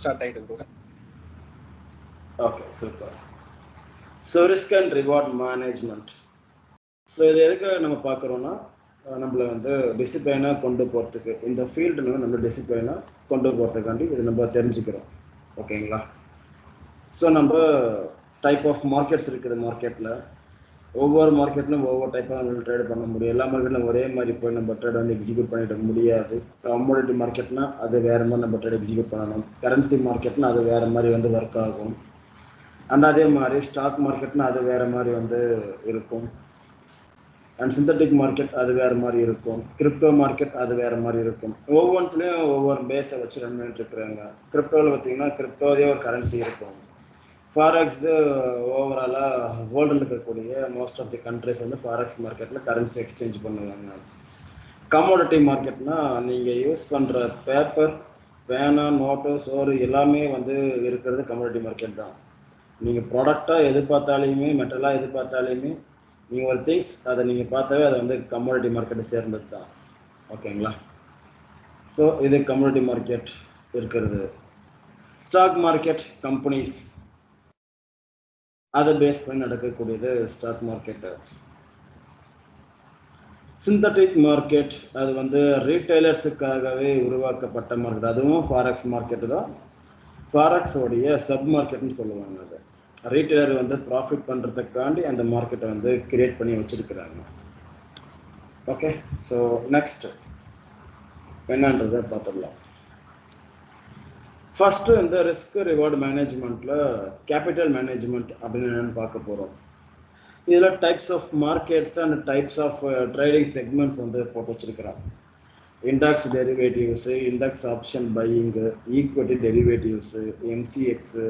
Start ஆயிடுது. Okay, super. So risk and reward management. So இது எதுக்காக நம்ம பார்க்குறோன்னா, நம்மளை வந்து டிசிப்ளைனாக கொண்டு போகிறதுக்கு, இந்த ஃபீல்டு நம்ம டிசிப்ளைனாக கொண்டு போகிறதுக்காண்டி இது நம்ம தெரிஞ்சுக்கிறோம். ஓகேங்களா? ஸோ நம்ம டைப் ஆஃப் மார்க்கெட்ஸ் இருக்குது. மார்க்கெட்டில் ஒவ்வொரு மார்க்கெட்லையும் ஒவ்வொரு டைப்பாக நம்ம ட்ரேட் பண்ண முடியும். எல்லா மார்க்கெட்லையும் ஒரே மாதிரி போய் நம்ம ட்ரேட் வந்து எக்ஸிக்யூட் பண்ணிட முடியாது. கமோடிட்டி மார்க்கெட்னா அது வேறு மாதிரி நம்ம ட்ரேட் எக்ஸிக்யூட் பண்ணணும். கரன்சி மார்க்கெட்னா அது வேறு மாதிரி வந்து ஒர்க் ஆகும். அண்ட் அதே மாதிரி ஸ்டாக் மார்க்கெட்னா அது வேறு மாதிரி வந்து இருக்கும். அண்ட் சிந்தட்டிக் மார்க்கெட் அது வேறு மாதிரி இருக்கும். கிரிப்டோ மார்க்கெட் அது வேறு மாதிரி இருக்கும். ஒவ்வொன்றுலையும் ஒவ்வொரு பேஸை வச்சு ரன் பண்ணிட்டு இருக்கிறாங்க. கிரிப்டோவில் பார்த்தீங்கன்னா கிரிப்டோதே ஒரு கரன்சி இருக்கும். ஃபாரெக்ஸ் ஓவராலாக வேர்ல்டில் இருக்கக்கூடிய மோஸ்ட் ஆஃப் தி கண்ட்ரிஸ் வந்து ஃபாரெக்ஸ் மார்க்கெட்டில் கரன்சி எக்ஸ்சேஞ்ச் பண்ணுவாங்க. கமோடிட்டி மார்க்கெட்னா நீங்கள் யூஸ் பண்ணுற பேப்பர், பேனா, நோட்டு, சோறு எல்லாமே வந்து இருக்கிறது கமோடிட்டி மார்க்கெட் தான். நீங்கள் ப்ராடக்டாக எது பார்த்தாலுமே, மெட்டலாக எது பார்த்தாலுமே, நீங்கள் ஒரு திங்ஸ் அதை நீங்கள் பார்த்தாவே அதை வந்து கமோடிட்டி மார்க்கெட்டை சேர்ந்தது தான். ஓகேங்களா? ஸோ இது கமோடிட்டி மார்க்கெட் இருக்கிறது. ஸ்டாக் மார்க்கெட் கம்பெனிஸ் அதை பேஸ் பண்ணி நடக்கக்கூடியது ஸ்டாக் மார்க்கெட்டு. சிந்தட்டிக் மார்க்கெட் அது வந்து ரீட்டைலர்ஸுக்காகவே உருவாக்கப்பட்ட மார்க்கெட். அதுவும் ஃபாரெக்ஸ் மார்க்கெட்டு தான். ஃபாரெக்ஸோடைய சப் மார்க்கெட்னு சொல்லுவாங்க. அது ரீட்டைலர் வந்து ப்ராஃபிட் பண்ணுறதுக்காண்டி அந்த மார்க்கெட்டை வந்து கிரியேட் பண்ணி வச்சுருக்கிறாங்க. ஓகே, ஸோ நெக்ஸ்ட் என்னன்றதை பார்த்துடலாம். ஃபஸ்ட்டு இந்த ரிஸ்க் ரிவார்டு மேனேஜ்மெண்ட்டில் கேபிட்டல் மேனேஜ்மெண்ட் அப்படின்னு என்னென்னு பார்க்க போகிறோம். இதில் types of markets and types of trading segments வந்து போட்டு வச்சுருக்கிறாங்க. Index derivatives, index option buying, equity derivatives, MCX.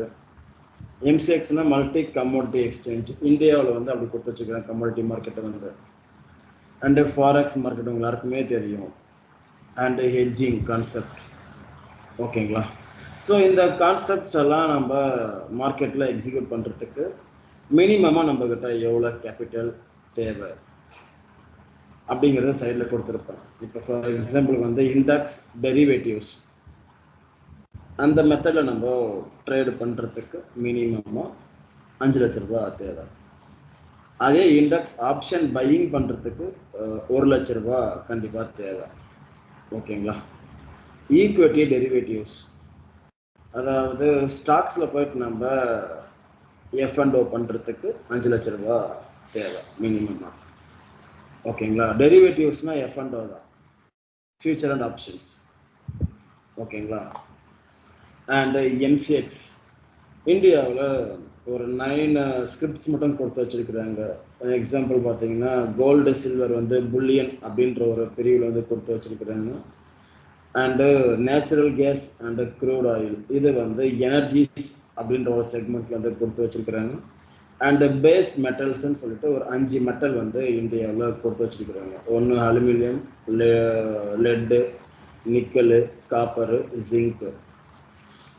எம்சிஎக்ஸ்னால் மல்டி கமோடிட்டி எக்ஸ்சேஞ்ச். இந்தியாவில் வந்து அப்படி கொடுத்து வச்சுருக்காங்க கமோடிட்டி மார்க்கெட்டை வந்து. அண்டு ஃபாரெக்ஸ் மார்க்கெட் உங்களுக்கு எல்லாருக்குமே தெரியும். And hedging concept. ஓகேங்களா? ஸோ இந்த கான்செப்ட்ஸ் எல்லாம் நம்ம மார்க்கெட்டில் எக்ஸிக்யூட் பண்ணுறதுக்கு மினிமமாக நம்மக்கிட்ட எவ்வளோ கேபிட்டல் தேவை அப்படிங்கிறத சைடில் கொடுத்துருப்பேன். இப்போ ஃபார் எக்ஸாம்பிள் வந்து இண்டெக்ஸ் டெரிவேட்டிவ்ஸ் அந்த மெத்தடில் நம்ம ட்ரேடு பண்ணுறதுக்கு மினிமமாக 5 லட்ச ரூபா தேவை. அதே இண்டெக்ஸ் ஆப்ஷன் பையிங் பண்ணுறதுக்கு 1 லட்ச ரூபா கண்டிப்பாக தேவை. ஓகேங்களா? ஈக்விட்டி டெரிவேட்டிவ்ஸ் அதாவது ஸ்டாக்ஸில் போயிட்டு நம்ம F&O பண்ணுறதுக்கு 5 லட்ச ரூபா தேவை மினிமமாக. ஓகேங்களா? டெரிவேட்டிவ்ஸ்னால் F&O தான், ஃபியூச்சர் அண்ட் ஆப்ஷன்ஸ். ஓகேங்களா? அண்டு எம்சிஎக்ஸ் இந்தியாவில் ஒரு 9 ஸ்கிரிப்ட்ஸ் மட்டும் கொடுத்து வச்சுருக்குறாங்க. எக்ஸாம்பிள் பார்த்தீங்கன்னா கோல்டு, சில்வர் வந்து புல்லியன் அப்படின்ற ஒரு பிரிவில் வந்து கொடுத்து வச்சுருக்குறாங்க. And natural gas and crude oil இது வந்து எனர்ஜிஸ் அப்படின்ற ஒரு செக்மெண்ட்டில் வந்து கொடுத்து வச்சுருக்குறாங்க. அண்டு பேஸ் மெட்டல்ஸ்ன்னு சொல்லிட்டு ஒரு 5 மெட்டல் வந்து இந்தியாவில் கொடுத்து வச்சுருக்குறாங்க. ஒன்று aluminium, laddu, nickel, copper, zinc.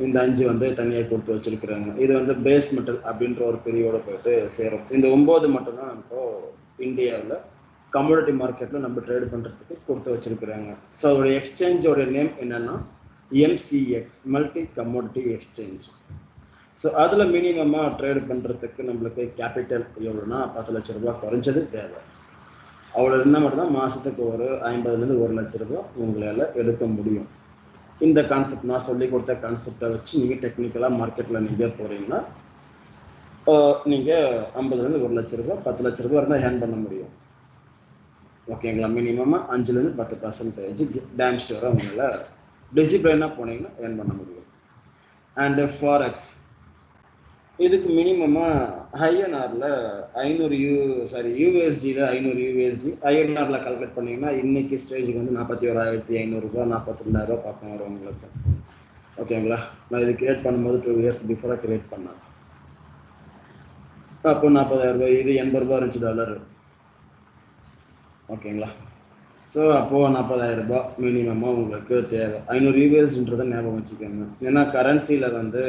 இந்த 5 வந்து தனியாக கொடுத்து வச்சுருக்குறாங்க. இது வந்து பேஸ் மெட்டல் அப்படின்ற ஒரு பிரிவோடு போயிட்டு சேரும். இந்த 9 மட்டும்தான் இப்போது இந்தியாவில் கமோடிட்டி மார்க்கெட்டில் நம்ம ட்ரேட் பண்ணுறதுக்கு கொடுத்து வச்சுருக்குறாங்க. ஸோ அதோடைய எக்ஸ்சேஞ்சோட நேம் என்னென்னா MCX, multi commodity exchange. So அதில் மினிமமாக ட்ரேட் பண்ணுறதுக்கு நம்மளுக்கு கேபிட்டல் எவ்வளோனா 10 லட்ச ரூபா குறைஞ்சது தேவை. அவ்வளோ இருந்தால் மட்டும்தான் மாதத்துக்கு ஒரு 50லேருந்து 1 லட்ச ரூபா உங்களால் எடுக்க முடியும். இந்த கான்செப்ட் நான் சொல்லி கொடுத்த கான்செப்டை வச்சு நீங்கள் டெக்னிக்கலாக மார்க்கெட்டில் நீங்கள் போகிறீங்கன்னா நீங்கள் 50லேருந்து 1 லட்ச ரூபா, 10 லட்ச ரூபா இருந்தால் ஹேண்ட் பண்ண முடியும். ஓகேங்களா? மினிமமாக 5லேருந்து 10% டேம் ஷூராக உங்களால் டிசிப்ளைனாக போனீங்கன்னா ஏர்ன் பண்ண முடியும். அண்டு ஃபாரெக்ஸ் இதுக்கு மினிமமாக ஐஎன்ஆரில் 500 யூஎஸ்டியில் 500 யூஎஸ்டி ஐஎன்ஆரில் கால்குலேட் பண்ணிங்கன்னா இன்றைக்கி ஸ்டேஜுக்கு வந்து 41,500 ரூபா, 42,000 பக்கம் வரும் உங்களுக்கு. ஓகேங்களா? நான் இது கிரியேட் பண்ணும்போது 2 இயர்ஸ் பிஃபோராக கிரியேட் பண்ணேன். அப்போ 40,000 ரூபாய், இது 80 ரூபா இருந்துச்சு டாலர். ஓகேங்களா? ஸோ அப்போது 40,000 ரூபா மினிமமாக உங்களுக்கு தேவை. 500 யூஎஸ்ன்றதை ஞாபகம் வச்சுக்கோங்க. ஏன்னா கரன்சியில் வந்து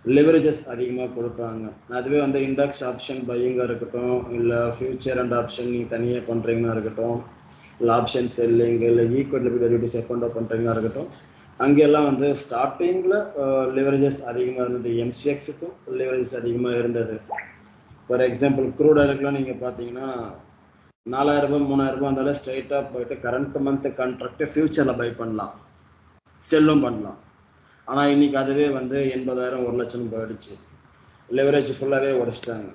லிவரேஜஸ் அதிகமாக கொடுப்பாங்க. அதுவே வந்து இண்டெக்ஸ் ஆப்ஷன் பையிங்காக இருக்கட்டும், இல்லை ஃபியூச்சர் அண்ட் ஆப்ஷன் நீங்கள் தனியாக பண்ணுறீங்கன்னா இருக்கட்டும், இல்லை ஆப்ஷன் செல்லிங், இல்லை ஈக்விட்டி டெரிவேட்டிவ்ஸ் F&O பண்ணுறீங்கன்னா இருக்கட்டும், அங்கெல்லாம் வந்து ஸ்டார்டிங்கில் லிவரேஜஸ் அதிகமாக இருந்தது, எம்சிஎக்ஸுக்கும் லிவரேஜஸ் அதிகமாக இருந்தது. ஃபார் எக்ஸாம்பிள் க்ரூட் ஆயிலுக்குலாம் நீங்கள் பார்த்தீங்கன்னா 4000 ரூபாய் 3000 ரூபாய் இருந்தாலும் ஸ்ட்ரைட்டாக போயிட்டு கரண்ட் மந்த் கான்ட்ராக்டை ஃபியூச்சரில் பை பண்ணலாம், செல்லும் பண்ணலாம். ஆனால் இன்னைக்கு அதுவே வந்து 80,000 1 லட்சம் போயிடுச்சு, லிவரேஜ் ஃபுல்லாகவே உடைச்சிட்டாங்க.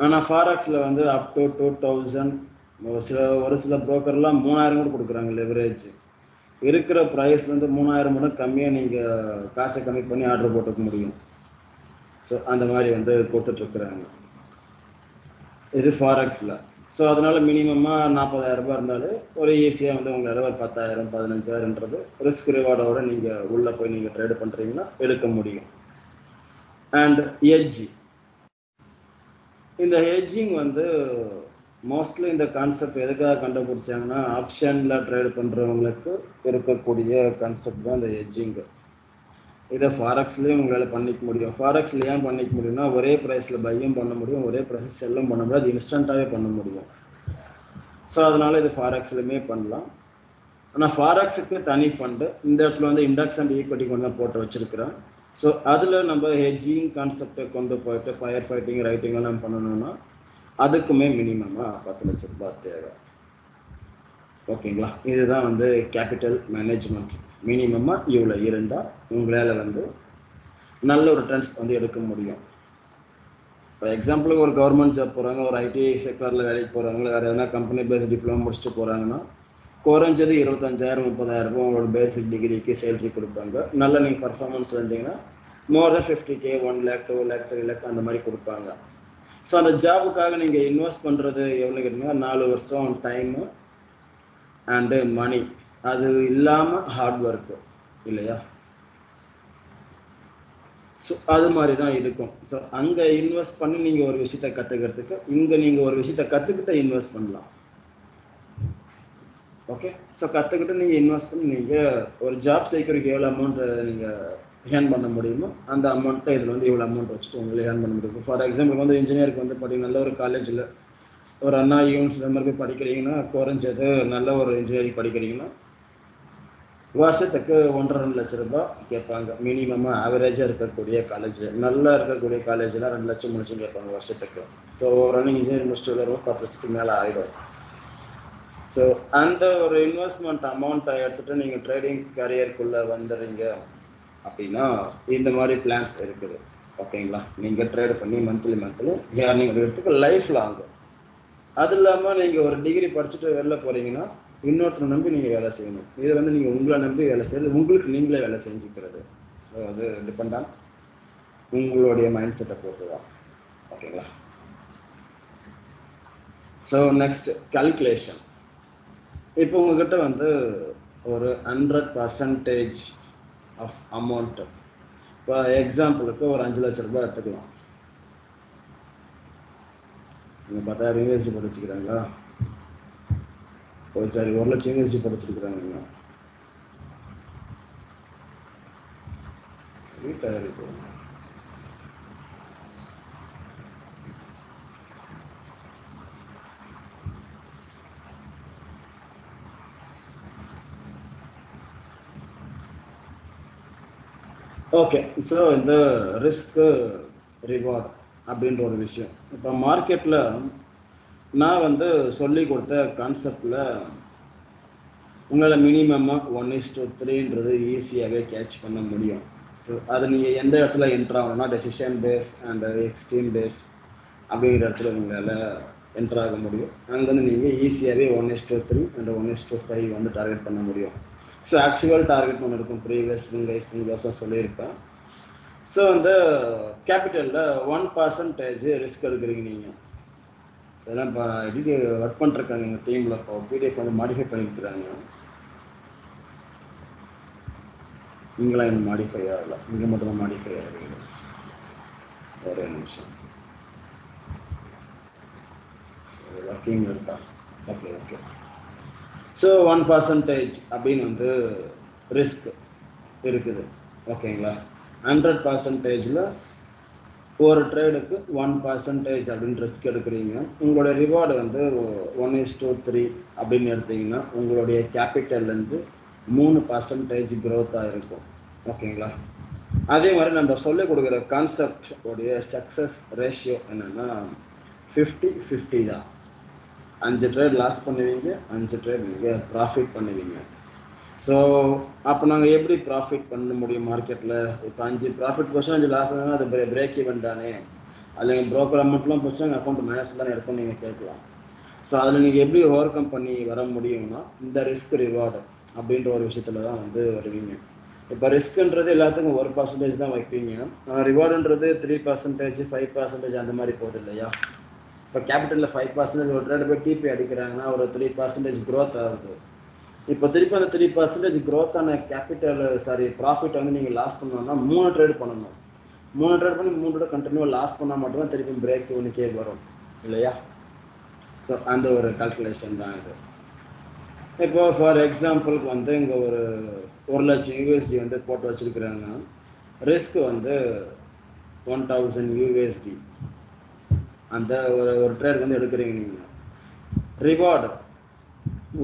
ஆனால் ஃபாரெக்ஸில் வந்து அப் டு 2000, ஒரு சில புரோக்கர்லாம் 3000 கூட கொடுக்குறாங்க லிவரேஜ். இருக்கிற ப்ரைஸ் வந்து 3000 மட்டும் கம்மியாக நீங்கள் காசை கம்மி பண்ணி ஆர்டர் போட்டுக்க முடியும். ஸோ அந்த மாதிரி வந்து கொடுத்துட்ருக்குறாங்க இது ஃபாரெக்ஸில். ஸோ அதனால் மினிமமாக 40,000 ரூபாய் இருந்தாலும் ஒரு ஈஸியாக வந்து உங்களால் ஒரு 10,000 15,000ன்றது ரிஸ்க் ரிவார்டோட நீங்கள் உள்ளே போய் நீங்கள் ட்ரேடு பண்ணுறீங்கன்னா எடுக்க முடியும். அண்ட் ஹெட்ஜிங், இந்த ஹெட்ஜிங் வந்து மோஸ்ட்லி இந்த கான்செப்ட் எதுக்காக கண்டுபிடிச்சாங்கன்னா ஆப்ஷனில் ட்ரேடு பண்ணுறவங்களுக்கு இருக்கக்கூடிய கான்செப்ட் தான் இந்த ஹெட்ஜிங்கு. இதை ஃபாரெக்ஸ்லேயும் உங்களால் பண்ணிக்க முடியும். ஃபாரெக்ஸில் ஏன் பண்ணிக்க முடியும்னா ஒரே ப்ரைஸில் பையும் பண்ண முடியும், ஒரே ப்ரைஸில் செல்லும் பண்ண முடியும், அது இன்ஸ்டண்ட்டாகவே பண்ண முடியும். ஸோ அதனால் இது ஃபாரெக்ஸ்லையுமே பண்ணலாம். ஆனால் ஃபாரெக்ஸுக்கு தனி ஃபண்டு இந்த இடத்துல வந்து இண்டெக்ஸ் அண்ட் ஈக்விட்டி கொண்டு தான் போட்டு வச்சுருக்கிறேன். ஸோ அதில் நம்ம ஹெட்ஜிங் கான்செப்டை கொண்டு போயிட்டு ஃபயர் ஃபைட்டிங் ரைட்டிங்கெல்லாம் பண்ணணும்னா அதுக்குமே மினிமமாக 10 லட்ச ரூபாய் தேவை. ஓகேங்களா, இதுதான் வந்து கேபிட்டல் மேனேஜ்மெண்ட். மினிமமாக இவ்வளோ இருந்தால் உங்களால் வந்து நல்ல ஒரு ரிட்டர்ன்ஸ் வந்து எடுக்க முடியும். இப்போ எக்ஸாம்பிளுக்கு ஒரு கவர்மெண்ட் ஜாப் போகிறாங்க, ஒரு ஐடி செக்டரில் வேலைக்கு போகிறாங்க, வேறு எதனா கம்பெனி பேஸ்ட் டிப்ளமோ முடிச்சுட்டு போகிறாங்கன்னா குறைஞ்சது 25,000 30,000 ரூபாய் உங்களோட பேசிக் டிகிரிக்கு சேலரி கொடுப்பாங்க. நல்ல நீங்கள் பர்ஃபார்மன்ஸ் இருந்தீங்கன்னா மோர் தென் 50K 1 lakh 2 lakh 3 lakh அந்த மாதிரி கொடுப்பாங்க. ஸோ அந்த ஜாபுக்காக நீங்கள் இன்வெஸ்ட் பண்ணுறது எவ்வளோ கேட்டிங்கன்னா 4 வருஷம் டைமு அண்டு மணி, அது இல்லாமல் ஹார்ட் ஒர்க்கு இல்லையா. ஸோ அது மாதிரி தான் இருக்கும். ஸோ அங்கே இன்வெஸ்ட் பண்ணி நீங்கள் ஒரு விஷயத்தை கற்றுக்கிறதுக்கு இங்கே நீங்கள் ஒரு விஷயத்தை கற்றுக்கிட்ட இன்வெஸ்ட் பண்ணலாம். ஓகே, ஸோ கற்றுக்கிட்டு நீங்கள் இன்வெஸ்ட் பண்ணி நீங்கள் ஒரு ஜாப் செக்யூரிட்டி எவ்வளோ அமௌண்ட்டு நீங்கள் ஏர்ன் பண்ண முடியுமோ அந்த அமௌண்ட்டை இதில் வந்து இவ்வளோ அமௌண்ட் வச்சுட்டு உங்களுக்கு ஏர்ன் பண்ண முடியும். ஃபார் எக்ஸாம்பிள் வந்து இன்ஜினியருக்கு வந்து பார்த்தீங்கன்னா நல்ல ஒரு காலேஜில் ஒரு அண்ணா யூனிவர்சிட்டி மாதிரி போய் படிக்கிறீங்கன்னா குறைஞ்சது நல்ல ஒரு இன்ஜினியரிங் படிக்கிறீங்கன்னா வருஷத்துக்கு 1.5 லட்ச ரூபாய் கேட்பாங்க. மினிமமாக ஆவரேஜாக இருக்கக்கூடிய காலேஜ், நல்லா இருக்கக்கூடிய காலேஜில் 2 லட்சம் 3 லட்சம் கேட்பாங்க வருஷத்துக்கு. ஸோ ரன்னிங் இன்ஜினியரிங் முடிச்சுட்டு வரும் 10 லட்சத்துக்கு மேலே ஆகிடும். ஸோ அந்த ஒரு இன்வெஸ்ட்மெண்ட் அமௌண்ட்டை எடுத்துகிட்டு நீங்கள் ட்ரேடிங் கரியருக்குள்ளே வந்துடுறீங்க அப்படின்னா இந்த மாதிரி பிளான்ஸ் இருக்குது. ஓகேங்களா, நீங்கள் ட்ரேட் பண்ணி மந்த்லி ஏர்னிங் எடுக்கிறதுக்கு லைஃப் லாங். அது இல்லாமல் நீங்கள் ஒரு டிகிரி படிச்சுட்டு வெளில போகிறீங்கன்னா இன்னொருத்தரை நம்பி நீங்கள் வேலை செய்யணும். இது வந்து நீங்கள் உங்களை நம்பி வேலை செய்யறது, உங்களுக்கு நீங்களே வேலை செஞ்சுக்கிறது. ஸோ அது டிபெண்ட் ஆன் உங்களுடைய மைண்ட் செட்டை பொறுத்து தான். ஓகேங்களா. So next calculation. இப்போ உங்ககிட்ட வந்து ஒரு 100% ஆஃப் அமௌண்ட்டு, இப்போ எக்ஸாம்பிளுக்கு ஒரு 5 லட்ச ரூபாய் எடுத்துக்கலாம். நீங்கள் 10,000 யூனிவர்சிட்டி படிச்சுக்கிறாங்களா? ஒரு சாரி 1 லட்சம் யூனிவர்சிட்டி படிச்சிருக்கிறாங்க. வீட்டாக ஓகே. ஸோ இந்த ரிஸ்க்கு ரிவார்டு அப்படின்ற ஒரு விஷயம் இப்போ மார்க்கெட்டில் நான் வந்து சொல்லி கொடுத்த கான்செப்டில் உங்களால் மினிமமாக 1:3ன்றது ஈஸியாகவே கேட்ச் பண்ண முடியும். ஸோ அது நீங்கள் எந்த இடத்துல என்ட்ரு ஆகணும்னா decision base and extreme base அப்படிங்கிற இடத்துல உங்களால் என்ட்ரு ஆக முடியும். அங்கேருந்து நீங்கள் ஈஸியாகவே 1:3 அண்ட் 1:5 வந்து டார்கெட் பண்ண முடியும். ஸோ ஆக்சுவல் டார்கெட் ஒன்று இருக்கும், ப்ரீவியஸ் ரிங்கைஸும் சொல்லியிருப்பேன். ஸோ இந்த கேபிட்டலில் 1% ரிஸ்க் எடுக்கிறீங்க நீங்கள். ஸோ எல்லாம் இப்போ எடிட் ஒர்க் பண்ணிருக்காங்க எங்கள் டீமில். இப்போ பிடிஎஃப் வந்து மாடிஃபை பண்ணிக்கிறாங்க. இங்கெல்லாம் இன்னும் மாடிஃபை ஆகலை, இங்கே மட்டும்தான் மாடிஃபை ஆகுது. ஒரே நிமிஷம், ஒர்க்கிங் இருக்கா? Okay okay. ஸோ 1% அப்படின்னு வந்து ரிஸ்க் இருக்குது. ஓகேங்களா, 100%ல் ஒரு ட்ரேடுக்கு 1% அப்படின்னு ரிஸ்க் எடுக்கிறீங்க. உங்களோட ரிவார்டு வந்து 1:3 அப்படின்னு எடுத்தீங்கன்னா உங்களுடைய கேபிட்டல்லேருந்து 3% growth இருக்கும். ஓகேங்களா? அதே மாதிரி நம்ம சொல்லிக் கொடுக்குற கான்செப்ட் உடைய சக்ஸஸ் ரேஷியோ என்னன்னா 50-50 தான். 5 ட்ரேட் லாஸ் பண்ணுவீங்க, 5 ட்ரேட் நீங்கள் ப்ராஃபிட் பண்ணுவீங்க. ஸோ அப்போ நாங்கள் எப்படி ப்ராஃபிட் பண்ண முடியும் மார்க்கெட்டில்? இப்போ 5 ப்ராஃபிட் போச்சு, 5 லாஸ் ஆகுதுன்னா அது பிரேக் ஈவன் தானே, அதில் ப்ரோக்கர் அமௌண்ட்லாம் போச்சு எங்கள் அக்கௌண்ட் மைனஸ் தான் இருக்கும்னு நீங்கள் கேட்கலாம். ஸோ அதில் நீங்கள் எப்படி ஓவர் கம் பண்ணி வர முடியும்னா இந்த ரிஸ்க் ரிவார்டு அப்படின்ற ஒரு விஷயத்தில் தான் வந்து வருவீங்க. இப்போ ரிஸ்க்குன்றது எல்லாத்துக்கும் 1% தான் வைப்பீங்க, ஆனால் ரிவார்டுன்றது 3%, 5% அந்த மாதிரி போகுது இல்லையா? இப்போ கேபிட்டலில் 5% ஒரு ட்ரேட் போய் டிபி அடிக்கிறாங்கன்னா ஒரு 3% க்ரோத் ஆகுது. இப்போ திருப்பி அந்த 3% க்ரோத்தான ப்ராஃபிட் வந்து நீங்கள் லாஸ் பண்ணணும்னா 3 ட்ரேட் பண்ணணும். 3 ட்ரேட் பண்ணி 3 ட்ரேட் கண்டினியூவாக லாஸ் பண்ணால் மட்டும்தான் திருப்பி பிரேக் இவனுக்கே வரும் இல்லையா? ஸோ அந்த ஒரு கால்குலேஷன் தான் இது. இப்போ ஃபார் எக்ஸாம்பிளுக்கு வந்து இங்கே ஒரு 1,00,000 USD வந்து போட்டு வச்சுருக்குறாங்க. ரிஸ்க் வந்து 1,000 USD. அந்த ஒரு ட்ரேட் வந்து எடுக்கிறீங்க நீங்கள். ரிவார்டு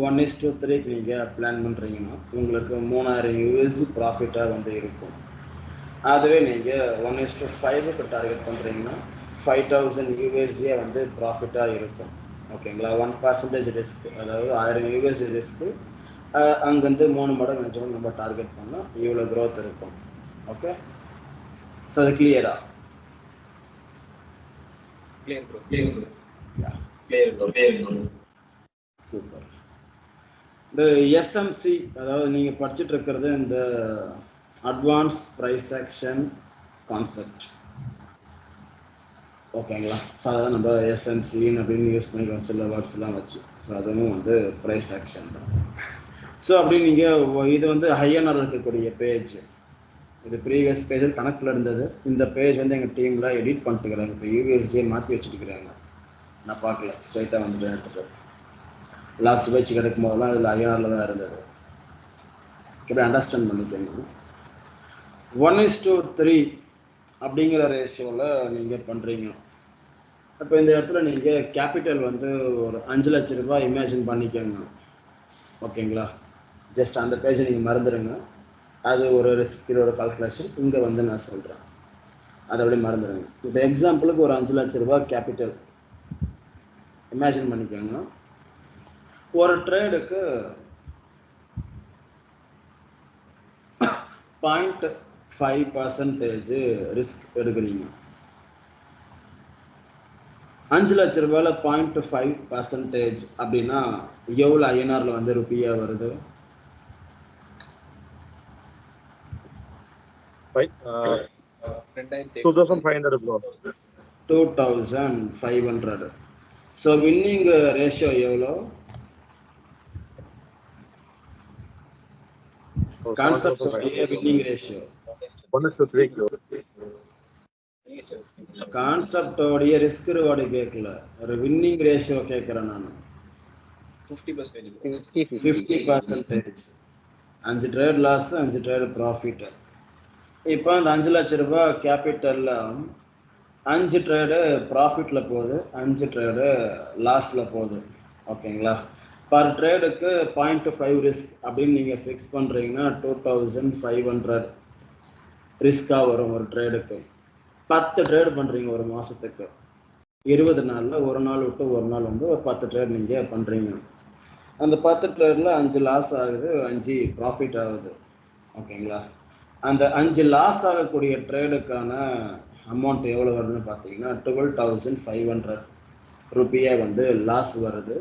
1:3 நீங்கள் பிளான் பண்ணுறீங்கன்னா உங்களுக்கு 3,000 USD ப்ராஃபிட்டாக வந்து இருக்கும். அதுவே நீங்கள் 1:5க்கு டார்கெட் பண்ணுறீங்கன்னா 5,000 USD வந்து ப்ராஃபிட்டாக இருக்கும். ஓகேங்களா? 1% ரிஸ்க், அதாவது 1000 USD ரிஸ்க்கு, அங்கேருந்து 3 மடங்கு நினச்சோம் நம்ம டார்கெட் பண்ணால் இவ்வளோ க்ரோத் இருக்கும். ஓகே, ஸோ அது கிளியரா? சூப்பர். இந்த எஸ்எம்சி, அதாவது நீங்கள் படிச்சுட்டு இருக்கிறது இந்த அட்வான்ஸ் ப்ரைஸ் ஆக்ஷன் கான்செப்ட். ஓகேங்களா? ஸோ அதான் நம்ம எஸ்எம்சின்னு அப்படின்னு யூஸ் பண்ணிக்கிறோம் சில வேர்ட்ஸ்லாம் வச்சு. ஸோ அதுவும் வந்து ப்ரைஸ் ஆக்ஷன் தான். ஸோ அப்படி நீங்கள் இது வந்து ஹையனர் இருக்கக்கூடிய பேஜ். இது ப்ரீவியஸ் பேஜில் கணக்கில் இருந்தது. இந்த பேஜ் வந்து எங்கள் டீமில் எடிட் பண்ணிட்டுக்கிறாங்க. இப்போ யூஎஸ்டியை மாற்றி வச்சுட்டுக்கிறாங்க. நான் பார்க்கல, ஸ்ட்ரைட்டாக வந்துட்டு எடுத்துகிட்டு லாஸ்ட் பேஜ் கிடைக்கும் போதெல்லாம் இதில் ஐஆரில் தான் இருந்தது. இப்படி அண்டர்ஸ்டாண்ட் பண்ணிக்கணும். 1:3 அப்படிங்கிற ரேஷியோவில் நீங்கள் பண்ணுறீங்க. அப்போ இந்த இடத்துல நீங்கள் கேபிட்டல் வந்து ஒரு 5 லட்ச ரூபாய் இமேஜின் பண்ணிக்கோங்க. ஓகேங்களா? ஜஸ்ட் அந்த பேஜை நீங்கள் மறந்துடுங்க. அது ஒரு ரிஸ்கோட கால்குலேஷன். இங்கே வந்து நான் சொல்கிறேன், அதை அப்படியே மறந்துடுங்க. இப்போ எக்ஸாம்பிளுக்கு ஒரு 5 லட்ச ரூபாய் கேபிட்டல் இமேஜின் பண்ணிக்கோங்க. ஒரு ட்ரேடுக்கு 0.5% ரிஸ்க் எடுக்கிறீங்க. 5 லட்ச ரூபாயில் 0.5% அப்படின்னா எவ்வளோ ஐஎன்ஆரில் வந்து ருப்பியா வருது? 2,500. ஸோ வின்னிங் ரேஷியோ எவ்வளோ? கான்செப்ட் வின்னிங் ரேஷியோ கான்செப்டோடைய ரிஸ்க் ரிவார்டு கேட்கல, ஒரு வின்னிங் ரேஷியோ கேட்குறேன் நான். 50%. 5 ட்ரேட் லாஸ், 5 ட்ரேட் ப்ராஃபிட். இப்போ அந்த 5 லட்ச ரூபாய் கேபிட்டலில் 5 ட்ரேடு ப்ராஃபிட்டில் போகுது, 5 ட்ரேடு லாஸில் போகுது. ஓகேங்களா? பர் ட்ரேடுக்கு 0.5 ரிஸ்க் அப்படின்னு நீங்கள் ஃபிக்ஸ் பண்ணுறீங்கன்னா 2,500 ரிஸ்க்காக வரும் ஒரு ட்ரேடுக்கு. 10 ட்ரேடு பண்ணுறீங்க ஒரு மாதத்துக்கு, 20 நாளில் ஒரு நாள் விட்டு ஒரு நாள் வந்து ஒரு 10 ட்ரேட் நீங்கள் பண்ணுறீங்க. அந்த 10 ட்ரேடில் 5 லாஸ் ஆகுது, 5 ப்ராஃபிட் ஆகுது. ஓகேங்களா? அந்த 5 லாஸ் ஆகக்கூடிய ட்ரேடுக்கான அமௌண்ட் எவ்வளோ வருதுன்னு பார்த்தீங்கன்னா 12,500 ருப்பியாக வந்து லாஸ் வருது.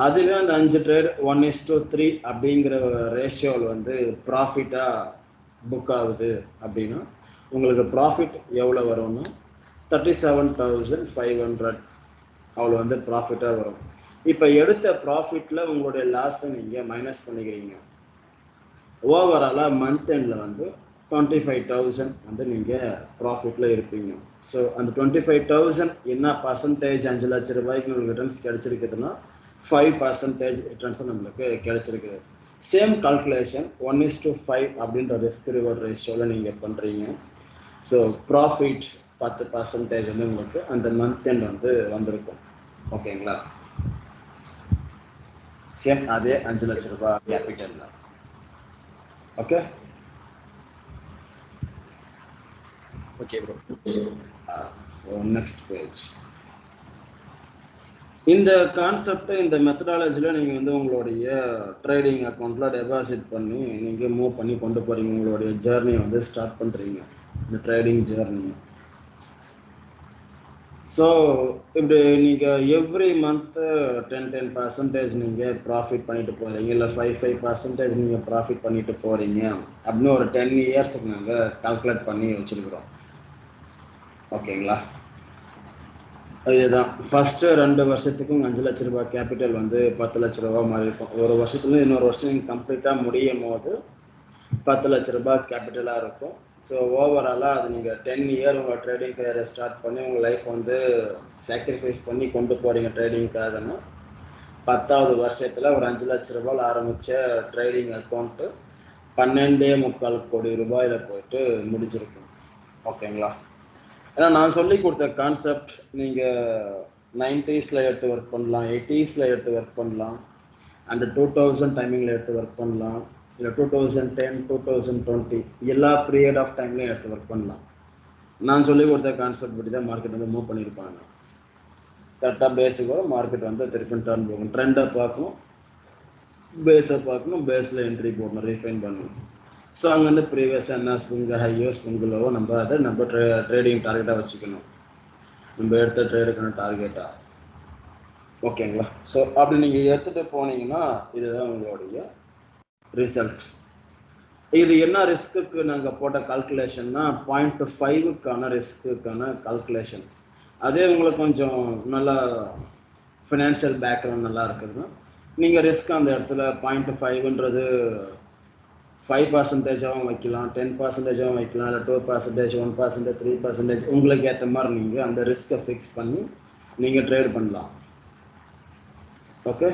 அதுவே அந்த 5 ட்ரேட் 1:3 அப்படிங்கிற ரேஷியோவில் வந்து ப்ராஃபிட்டாக புக் ஆகுது அப்படின்னா உங்களுக்கு ப்ராஃபிட் எவ்வளோ வரும்னா 37,500 அவ்வளோ வந்து ப்ராஃபிட்டாக வரும். இப்போ எடுத்த ப்ராஃபிட்டில் உங்களுடைய லாஸை நீங்கள் மைனஸ் பண்ணிக்கிறீங்க. ஓவராலாக மந்த் எண்டில் வந்து 25,000 வந்து நீங்கள் ப்ராஃபிட்டில் இருப்பீங்க. ஸோ அந்த 25,000 என்ன பர்சன்டேஜ் 5 லட்ச ரூபாய்க்கு உங்களுக்கு ரிட்டர்ன்ஸ் கிடைச்சிருக்குதுன்னா 5% ரிட்டர்ன்ஸ் நம்மளுக்கு கிடைச்சிருக்குது. சேம் கால்குலேஷன் 1:5 அப்படின்ற ரிஸ்க் ரிவார்ட் ரேஷியோவில் நீங்கள் பண்ணுறீங்க. ஸோ ப்ராஃபிட் 10% வந்து உங்களுக்கு அந்த மந்த் எண்ட் வந்து வந்திருக்கும். ஓகேங்களா? சேம் அதே 5 லட்ச ரூபாய் கேபிட்டல் தான். Okay okay bro. So next page. இந்த கான்செப்ட் இந்த மெத்தடாலஜியில் நீங்கள் வந்து உங்களுடைய ட்ரேடிங் அக்கௌண்ட்டில் டெபாசிட் பண்ணி நீங்கள் மூவ் பண்ணி கொண்டு போகிறீங்க. உங்களுடைய ஜேர்னியை வந்து ஸ்டார்ட் பண்ணுறீங்க, இந்த ட்ரேடிங் ஜேர்னி. ஸோ இப்படி நீங்கள் எவ்ரி மந்த்து 10% நீங்கள் ப்ராஃபிட் பண்ணிட்டு போகிறீங்க, இல்லை 5% நீங்கள் ப்ராஃபிட் பண்ணிட்டு போகிறீங்க அப்படின்னு ஒரு 10 இயர்ஸுக்கு நாங்கள் கால்குலேட் பண்ணி வச்சுருக்குறோம். ஓகேங்களா? இதுதான் ஃபஸ்ட்டு 2 வருஷத்துக்கும் 5 லட்ச ரூபா கேபிட்டல் வந்து 10 லட்ச ரூபா மாதிரி இருக்கும். ஒரு வருஷத்துல இன்னொரு வருஷம் நீங்கள் கம்ப்ளீட்டாக முடியும் போது 10 லட்ச ரூபா கேபிட்டலாக இருக்கும். ஸோ ஓவராலாக அது நீங்கள் 10 இயர் உங்கள் ட்ரேடிங் கரியரை ஸ்டார்ட் பண்ணி உங்கள் லைஃப் வந்து சாக்ரிஃபைஸ் பண்ணி கொண்டு போகிறீங்க ட்ரேடிங்காகனா, 10வது வருஷத்தில் ஒரு 5 லட்ச ரூபாயில் ஆரம்பித்த ட்ரேடிங் அக்கௌண்ட்டு 12.25 கோடி ரூபாயில் போயிட்டு முடிஞ்சிருக்கும். ஓகேங்களா? ஏன்னா நான் சொல்லி கொடுத்த கான்செப்ட் நீங்கள் 90s எடுத்து ஒர்க் பண்ணலாம், 80s எடுத்து ஒர்க் பண்ணலாம், அண்ட் 2000 டைமிங்கில் எடுத்து ஒர்க் பண்ணலாம், இல்லை 2010 2020 எல்லா பீரியட் ஆஃப் டைம்லையும் எடுத்து ஒர்க் பண்ணலாம். நான் சொல்லி கொடுத்த கான்செப்ட் படி தான் மார்க்கெட் வந்து மூவ் பண்ணியிருப்பாங்க. கரெக்டாக பேஸுக்கு மார்க்கெட் வந்து திருப்பி டர்ன் போகும். ட்ரெண்டை பார்க்கணும், பேஸை பார்க்கணும், பேஸில் என்ட்ரி போடணும், ரீஃபைன் பண்ணணும். ஸோ அங்கேருந்து ப்ரீவியஸாக என்ன ஸ்விங்கு ஹையோ ஸ்விங்குலவோ நம்ம அதை நம்ம ட்ரேடிங் டார்கெட்டாக வச்சுக்கணும், நம்ம எடுத்த ட்ரேடுக்கான டார்கெட்டாக. ஓகேங்களா? ஸோ அப்படி நீங்கள் எடுத்துகிட்டு போனீங்கன்னா இதுதான் உங்களுடைய ரிசல்ட். இது என்ன ரிஸ்க்குக்கு நாங்கள் போட்ட கால்குலேஷன்னா 0.5க்கான ரிஸ்க்குக்கான கால்குலேஷன். அதே உங்களுக்கு கொஞ்சம் நல்லா ஃபினான்ஷியல் பேக்ரவுண்ட் நல்லா இருக்குதுன்னா நீங்கள் ரிஸ்க் அந்த இடத்துல 0.5ன்றது 5%ஆகவும் வைக்கலாம், 10%ஆகவும் வைக்கலாம், இல்லை 2%, 1%, 3%, உங்களுக்கு ஏற்ற மாதிரி நீங்கள் அந்த ரிஸ்க்கை ஃபிக்ஸ் பண்ணி நீங்கள் ட்ரேட் பண்ணலாம். Okay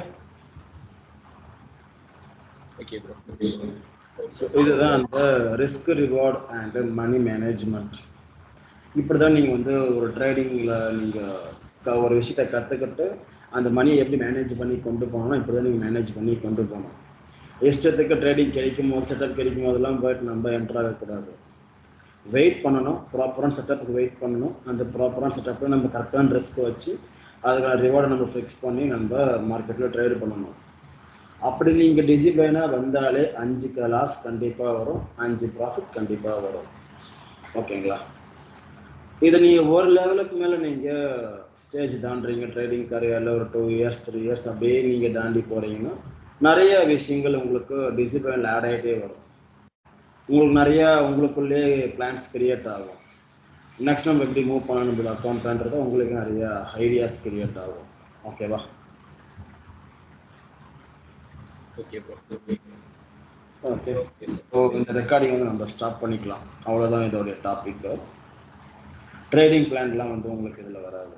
okay bro. ஸோ இதுதான் அந்த risk reward and money management. இப்படி தான் நீங்கள் வந்து ஒரு ட்ரேடிங்கில் நீங்கள் ஒரு விஷயத்தை கற்றுக்கிட்டு அந்த மணியை எப்படி மேனேஜ் பண்ணி கொண்டு போகணும், இப்படி தான் நீங்கள் மேனேஜ் பண்ணி கொண்டு போகணும். இஷ்டத்துக்கு ட்ரேடிங் கிடைக்கும் போது, செட்டப் கிடைக்கும் போதெல்லாம் போய்ட்டு நம்ம என்ட்ரு ஆகக்கூடாது. வெயிட் பண்ணணும், ப்ராப்பரான செட்டப்புக்கு வெயிட் பண்ணணும். அந்த ப்ராப்பரான செட்டப்பில் நம்ம கரெக்டான ரிஸ்க் வச்சு அதுக்கான ரிவார்டை நம்ம ஃபிக்ஸ் பண்ணி நம்ம மார்க்கெட்டில் ட்ரேடு பண்ணணும். அப்படி நீங்கள் டிசிப்ளைனாக வந்தாலே 5 லாஸ் கண்டிப்பாக வரும், 5 ப்ராஃபிட் கண்டிப்பாக வரும். ஓகேங்களா? இதை நீங்கள் ஒரு லெவலுக்கு மேலே நீங்கள் ஸ்டேஜ் தாண்டுறீங்க ட்ரேடிங் கரியரில், ஒரு 2 இயர்ஸ் 3 இயர்ஸ் அப்படியே நீங்கள் தாண்டி போகிறீங்கன்னா நிறைய விஷயங்கள் உங்களுக்கு டிசிப்ளினில் ஆட் ஆகிட்டே வரும். உங்களுக்கு நிறையா உங்களுக்குள்ளே பிளான்ஸ் கிரியேட் ஆகும். நெக்ஸ்ட் நம்ம எப்படி மூவ் பண்ணணும் அக்கௌண்ட்ன்றதை உங்களுக்கு நிறையா ஐடியாஸ் கிரியேட் ஆகும். ஓகேவா? Okay bro. ஓகே. ஸோ இந்த ரெக்கார்டிங் வந்து நம்ம ஸ்டாப் பண்ணிக்கலாம். அவ்வளோதான் இதோடைய டாபிக். ட்ரேடிங் பிளான்லாம் வந்து உங்களுக்கு இதில் வராது.